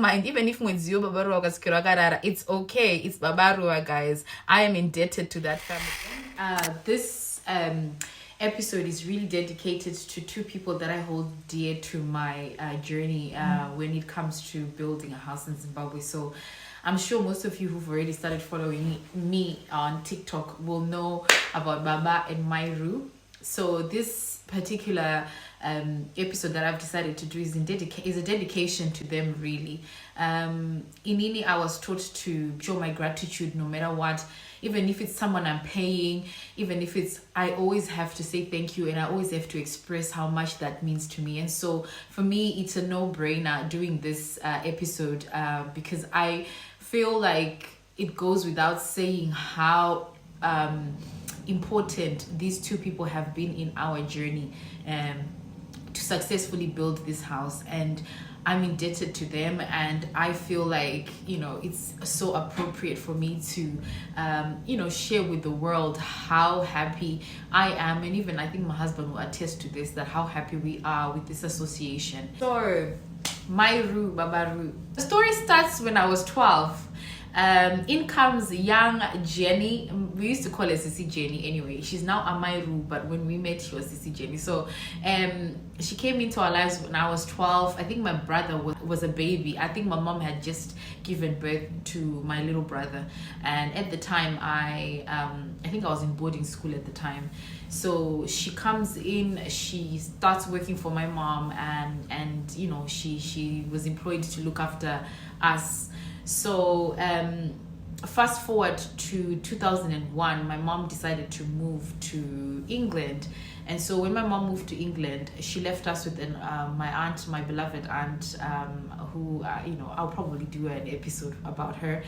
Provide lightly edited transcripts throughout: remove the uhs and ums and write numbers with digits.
mind, even if Mwenzio Babarua Kasikira Karara, it's okay. It's Babarua, guys. I am indebted to that family. This episode is really dedicated to two people that I hold dear to my journey when it comes to building a house in Zimbabwe. So I'm sure most of you who've already started following me on TikTok will know about Baba and Mayu. So this particular episode that I've decided to do is a dedication to them, really. In Ini, I was taught to show my gratitude no matter what, even if it's someone I'm paying, even if it's, I always have to say thank you, and I always have to express how much that means to me. And so for me, it's a no-brainer doing this episode because I feel like it goes without saying how important these two people have been in our journey to successfully build this house, and I'm indebted to them. And I feel like, you know, it's so appropriate for me to you know, share with the world how happy I am, and even I think my husband will attest to this, that how happy we are with this association. So Mayu Babaru, the story starts when I was 12. In comes young Jenny. We used to call her Sissy Jenny anyway. She's now Amairu, but when we met, she was Sissy Jenny. So she came into our lives when I was 12. I think my brother was a baby. I think my mom had just given birth to my little brother, and at the time I think I was in boarding school at the time. So she comes in, she starts working for my mom, and you know, she was employed to look after us. So fast forward to 2001, my mom decided to move to England. And so when my mom moved to England, she left us with my aunt, my beloved aunt, who you know, I'll probably do an episode about her.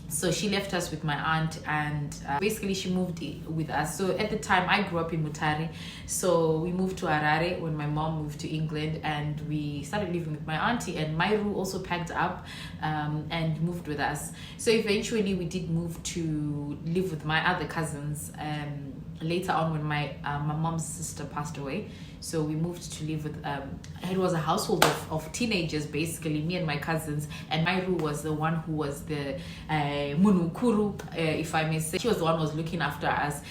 So she left us with my aunt, and basically she moved with us. So at the time, I grew up in Mutare. So we moved to Harare when my mom moved to England, and we started living with my auntie. And Mayu also packed up and moved with us. So eventually we did move to live with my other cousins later on when my mom's sister passed away. So we moved to live with, it was a household of teenagers, basically, me and my cousins. And Mayu was the one who was the munukuru, if I may say. She was the one who was looking after us.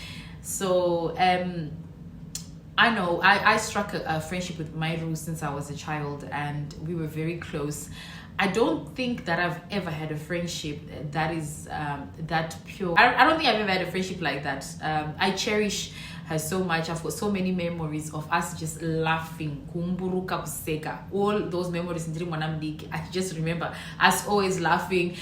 So I know I struck a friendship with Mayu since I was a child, and we were very close. I don't think that I've ever had a friendship that is that pure. I don't think I've ever had a friendship like that. I cherish her so much. I've got so many memories of us just laughing, kumburuka kuseka, all those memories. I just remember us always laughing.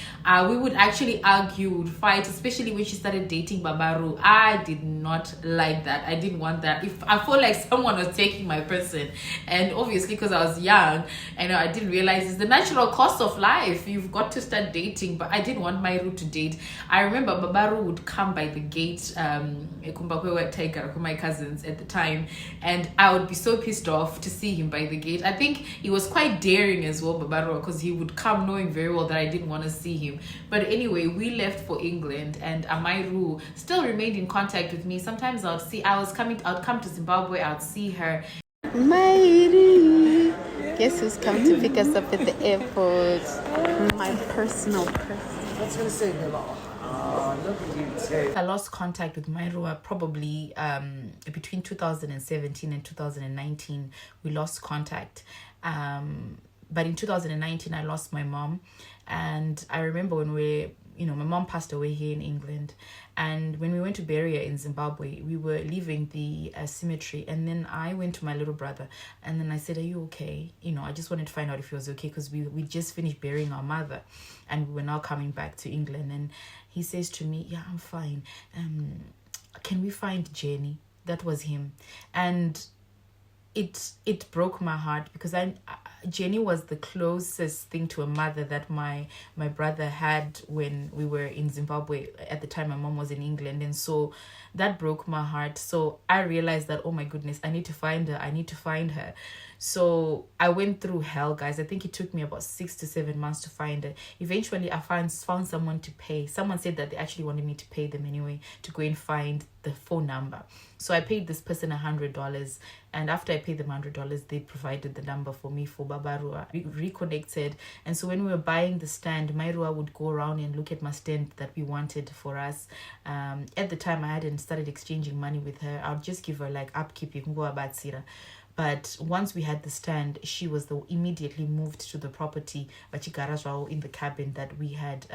We would actually argue, would fight, especially when she started dating Babaru. I did not like that. I didn't want that. If I felt like someone was taking my person, and obviously because I was young, and I didn't realize it's the natural course of life. You've got to start dating, but I didn't want Mayu to date. I remember Babaru would come by the gate, my cousins at the time, and I would be so pissed off to see him by the gate. I think he was quite daring as well, Babaru, because he would come knowing very well that I didn't want to see him. But anyway, we left for England, and Mayu still remained in contact with me. Sometimes I'd come to Zimbabwe, I'd see her. Mayu, guess who's come to pick us up at the airport? My personal person. That's gonna say hello. Look at you too. I lost contact with Mayu probably between 2017 and 2019. We lost contact. But in 2019, I lost my mom. And I remember when my mom passed away here in England. And when we went to bury her in Zimbabwe, we were leaving the cemetery. And then I went to my little brother. And then I said, are you okay? I just wanted to find out if he was okay, because we just finished burying our mother. And we were now coming back to England. And he says to me, yeah, I'm fine. Can we find Jenny? That was him. And it broke my heart, because Jenny was the closest thing to a mother that my brother had when we were in Zimbabwe. At the time, my mom was in England, and so that broke my heart. So I realized that, oh my goodness, I need to find her. So I went through hell, guys. I think it took me about 6 to 7 months to find it. Eventually I found someone to pay. Someone said that they actually wanted me to pay them anyway to go and find the phone number. So I paid this person $100, and after I paid them $100, they provided the number for me for Babarua. We reconnected, and so when we were buying the stand, Mairua would go around and look at my stand that we wanted for us. At the time, I hadn't started exchanging money with her. I would just give her like upkeep. But once we had the stand, she was immediately moved to the property, Bachigarazwao, in the cabin that we had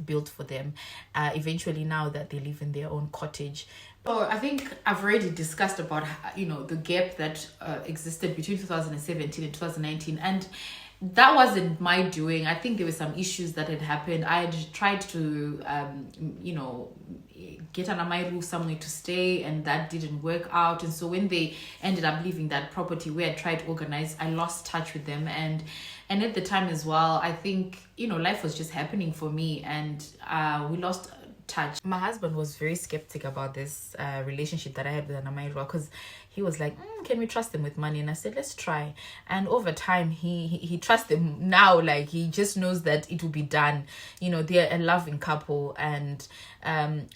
built for them. Eventually, now that they live in their own cottage. So I think I've already discussed about, the gap that existed between 2017 and 2019, and that wasn't my doing. I think there were some issues that had happened. I had tried to get an Mayu somewhere to stay, and that didn't work out. And so when they ended up leaving that property where I tried to organize, I lost touch with them. And at the time as well, I think life was just happening for me, and we lost touch. My husband was very skeptic about this relationship that I had with Anamairua, because he was like, can we trust them with money? And I said, let's try. And over time, he trusts them now. Like, he just knows that it will be done. They're a loving couple. And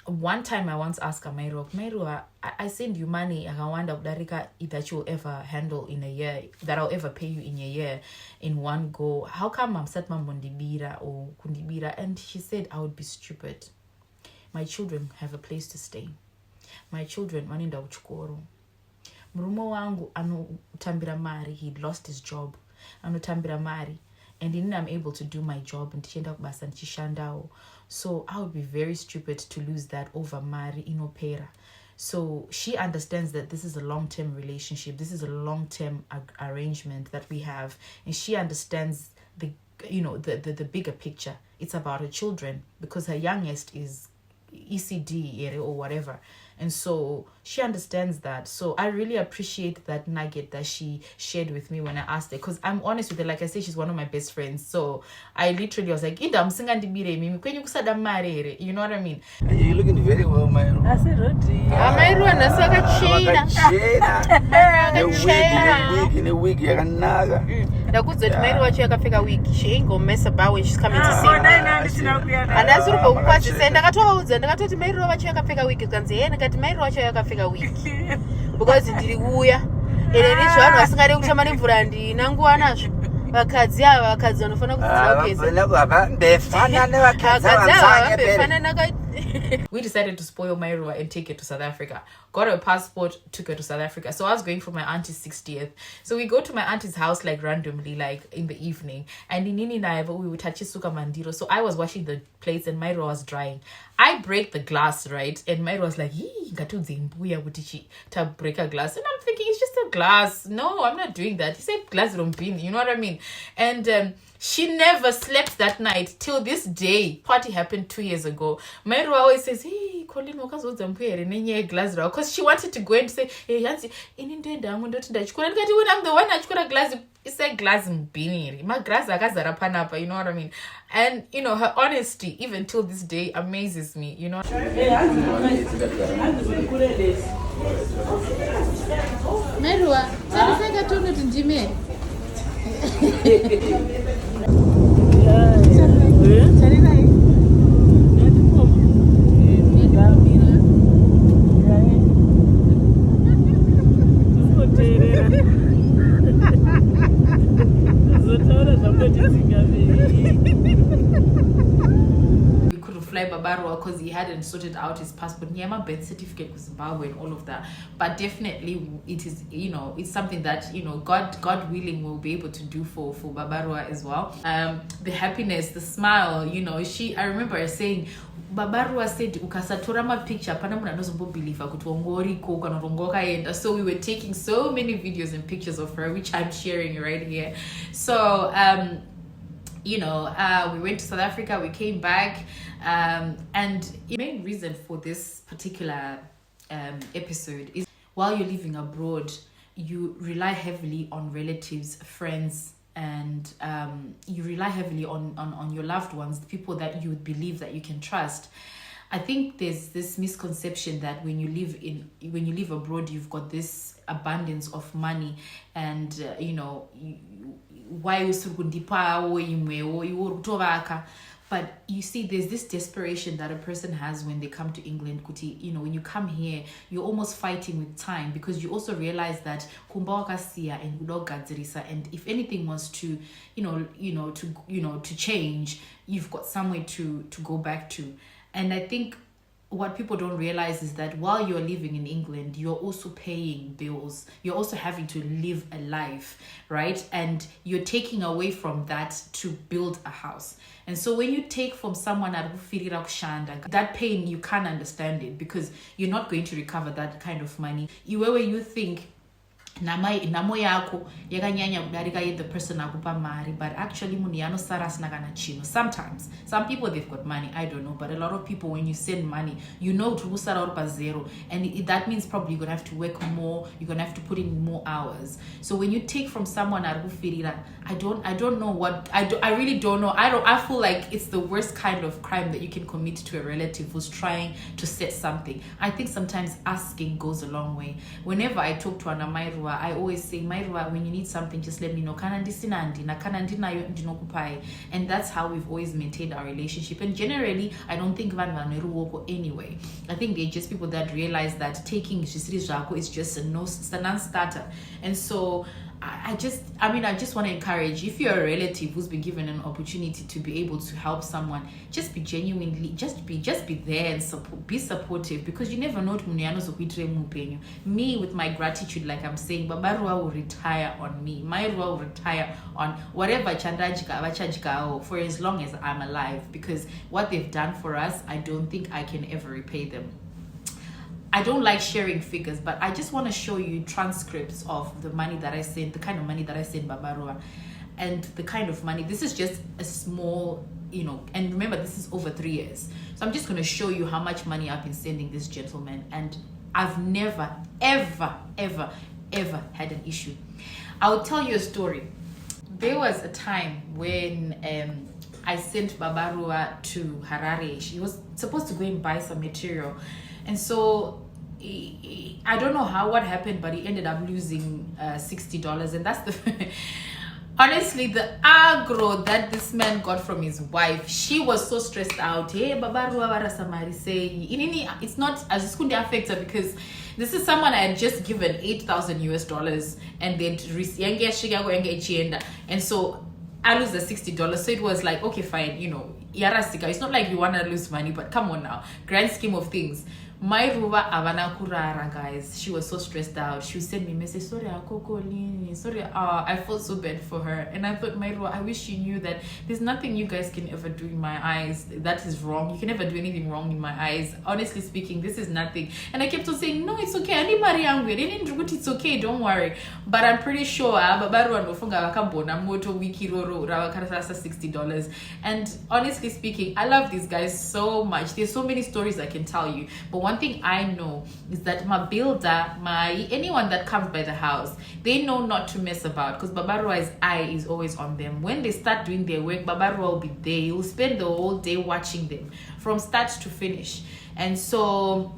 one time I once asked Mairua, I send you money. I wonder that you'll ever handle in a year, that I'll ever pay you in a year in one go. How come I'm set Mondibira or Kundibira? And she said, I would be stupid. My children have a place to stay. My children waninda uchikoro. Murumo wangu anotambira mari, he'd lost his job. Anotambira mari, and then I'm able to do my job and tichenda kubasa nchishandao. So I would be very stupid to lose that over mari inopera. So she understands that this is a long-term relationship. This is a long-term arrangement that we have, and she understands the bigger picture. It's about her children, because her youngest is ECD or whatever, and so she understands that. So I really appreciate that nugget that she shared with me when I asked her, because I'm honest with her. Like I said, she's one of my best friends. So I literally was like, you know what I mean? You're looking very well, Mayu. I said, Rodi. In a week, you're naga. The good that Mary watch yakafika wiki. She ain't gonna mess about when she's coming to see me. And that's what I said. Ndakatoti Mary watch yakafika wiki kanzi yena kati Mary watch yakafika wiki. Because ndiri kuya. Ene nicho vanhu vasingade kutamani mvura ndinanguwa nazvo. Vakadzi vanofana kudzidzokeza. We decided to spoil Mairua and take her to South Africa. Got her a passport, took her to South Africa. So I was going for my auntie's 60th. So we go to my auntie's house like randomly, like in the evening. And in Nini Naiva, we would touch Suka Mandiro. So I was washing the plates and Mairua was drying. I break the glass, right? And Mairua was like, to break a glass. And I'm thinking, it's just a glass. No, I'm not doing that. He said glass rumpin, you know what I mean? And she never slept that night till this day. Party happened 2 years ago. Mairua always says, hey, Colin, because she wanted to go and say, hey, Yancy, when I'm the one that got a glass, it's a glass in beanie. My glass, you know what I mean? And, her honesty, even till this day, amazes me, Mairua, we couldn't fly Babarua because he hadn't sorted out his passport. He had my birth certificate with Zimbabwe and all of that. But definitely it is, it's something that, God willing, we'll be able to do for Babarua as well. The happiness, the smile, I remember her saying, Babarua said ukasatora ma picture pana muna nozobelieve kuti wongoriko kana rongoka enda. So we were taking so many videos and pictures of her, which I'm sharing right here. So we went to South Africa, we came back, and the main reason for this particular episode is while you're living abroad, you rely heavily on relatives, friends, and you rely heavily on your loved ones, the people that you believe that you can trust. I think there's this misconception that when you live abroad, you've got this abundance of money, and why but you see, there's this desperation that a person has when they come to England. Kuti, when you come here, you're almost fighting with time, because you also realize that and if anything wants to, to change, you've got somewhere to go back to. And I think what people don't realize is that while you're living in England, you're also paying bills. You're also having to live a life, right? And you're taking away from that to build a house. And so when you take from someone that pain, you can't understand it, because you're not going to recover that kind of money. Where you think namo yako yakanyanya kudarika the person akupa mari, but actually muni yanosara sina kana chino. Sometimes some people, they've got money, I don't know, but a lot of people, when you send money, to usara or zero, and that means probably you're gonna have to work more, you're gonna have to put in more hours. So when you take from someone I don't know what I really don't know. I feel like it's the worst kind of crime that you can commit to a relative who's trying to set something. I think sometimes asking goes a long way. Whenever I talk to Anamairua, I always say, Mairua, when you need something, just let me know. And that's how we've always maintained our relationship. And generally, I don't think anyway. I think they're just people that realize that taking is just a non-starter. And so I just want to encourage, if you're a relative who's been given an opportunity to be able to help someone, just be genuinely, just be there and be supportive, because you never know. Me, with my gratitude, like I'm saying, Babarua will retire on me. Mairua will retire on whatever chandajika for as long as I'm alive, because what they've done for us, I don't think I can ever repay them. I don't like sharing figures, but I just want to show you transcripts of the money that I sent, the kind of money that I sent Babarua, and the kind of money. This is just a small, and remember, this is over 3 years. So I'm just going to show you how much money I've been sending this gentleman, and I've never, ever, ever, ever had an issue. I'll tell you a story. There was a time when I sent Babarua to Harare. She was supposed to go and buy some material. And so I don't know what happened, but he ended up losing $60. And that's honestly, the aggro that this man got from his wife. She was so stressed out. Hey, it's not as going to affect her, because this is someone I had just given $8,000 and they'd and so I lose the $60. So it was like, okay, fine, Yarasika. It's not like you want to lose money, but come on now. Grand scheme of things. My Ruba Avana Kurara, guys. She was so stressed out. She would send me a message, sorry, I felt so bad for her. And I thought, my Ruba, I wish you knew that there's nothing you guys can ever do in my eyes that is wrong. You can never do anything wrong in my eyes. Honestly speaking, this is nothing. And I kept on saying, no, it's okay. It's okay, don't worry. But I'm pretty sure $60. And honestly speaking, I love these guys so much. There's so many stories I can tell you. But one thing I know is that my builder, anyone that comes by the house, they know not to mess about, because Babarua's eye is always on them. When they start doing their work, Babarua will be there. He will spend the whole day watching them from start to finish. And so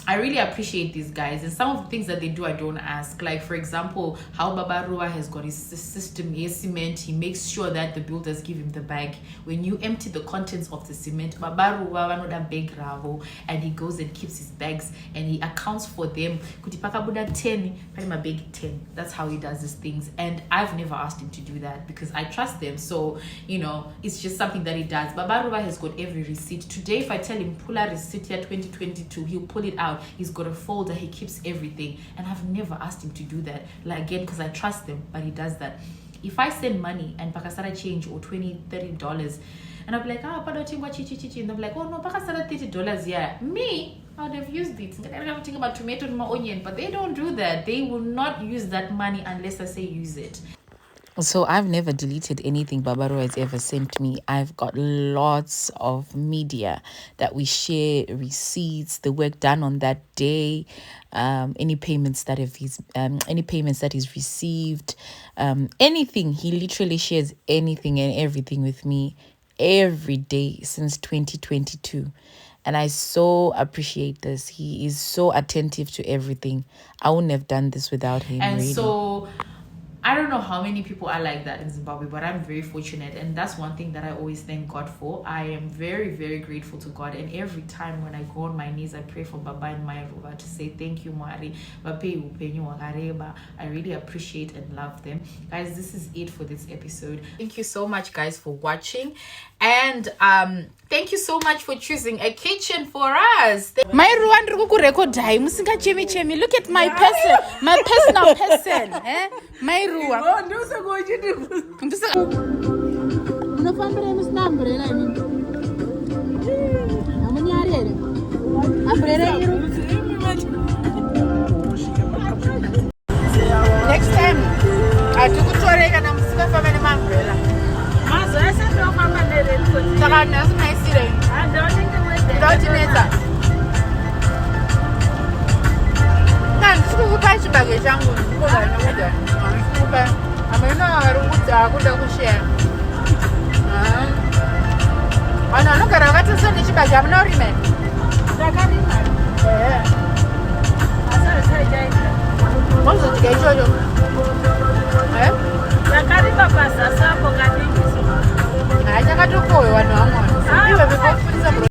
I really appreciate these guys, and some of the things that they do I don't ask. Like, for example, how Babarua has got his system, his cement. He makes sure that the builders give him the bag. When you empty the contents of the cement, Babarua another bag ravo, and he goes and keeps his bags and he accounts for them. Kutipaka Buddha 10, my bag 10. That's how he does these things. And I've never asked him to do that because I trust them. So, it's just something that he does. Babarua has got every receipt. Today, if I tell him pull a receipt here 2022, he'll pull it out. He's got a folder, he keeps everything, and I've never asked him to do that, like, again, because I trust him, but he does that. If I send money and Pakasara change or $20-$30, and I'll be like, and they'll be like, oh no, Pakasara $30, yeah. Me, I would have used it. I don't have to think about tomato and my onion, but they don't do that. They will not use that money unless I say use it. So I've never deleted anything Babaru has ever sent me. I've got lots of media that we share, receipts, the work done on that day, any payments that he's received, anything. He literally shares anything and everything with me every day since 2022. And I so appreciate this. He is so attentive to everything. I wouldn't have done this without him. And really. So I don't know how many people are like that in Zimbabwe, but I'm very fortunate. And that's one thing that I always thank God for. I am very, very grateful to God. And every time when I go on my knees, I pray for Baba and Mayu to say, thank you, Mari. I really appreciate and love them. Guys, this is it for this episode. Thank you so much, guys, for watching. And thank you so much for choosing a kitchen for us. My record time. Look at my person, my personal person. My next time, I took a tour and I'm still from an umbrella. I